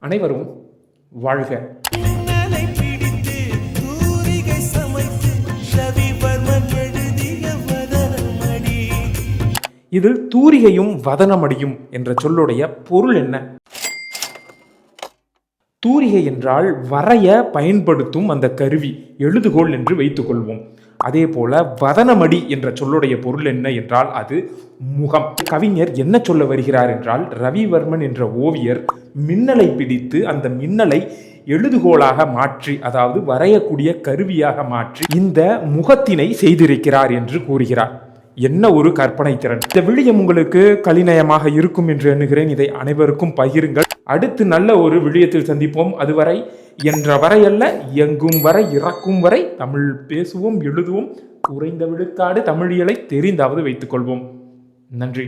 அனைவரும் வாழ்க. இதில் தூரிகையும் வதனமடியும் என்ற சொல்லுடைய பொருள் என்ன? தூரிகை என்றால் வரைய பயன்படுத்தும் அந்த கருவி, எழுதுகோள் என்று வைத்துக்கொள்வோம். அதே போல வதனமடி என்ற சொல்லுடைய பொருள் என்ன என்றால் அது முகம். கவிஞர் என்ன சொல்ல வருகிறார் என்றால், ரவிவர்மன் என்ற ஓவியர் மின்னலை பிடித்து அந்த மின்னலை எழுதுகோளாக மாற்றி, அதாவது வரையக்கூடிய கருவியாக மாற்றி இந்த முகத்தினை செய்திருக்கிறார் என்று கூறுகிறார். என்ன ஒரு கற்பனை திறன்! இந்த விழியம் உங்களுக்கு கலிநயமாக இருக்கும் என்று எண்ணுகிறேன். இதை அனைவருக்கும் பகிருங்கள். அடுத்து நல்ல ஒரு விழியத்தில் சந்திப்போம். அதுவரை என்ற வரையல்ல, எங்கும் வரை இறக்கும் வரை தமிழ் பேசுவோம், எழுதுவோம். குறைந்த விழுக்காடு தமிழியலை தெரிந்தாவது வைத்துக் கொள்வோம். நன்றி.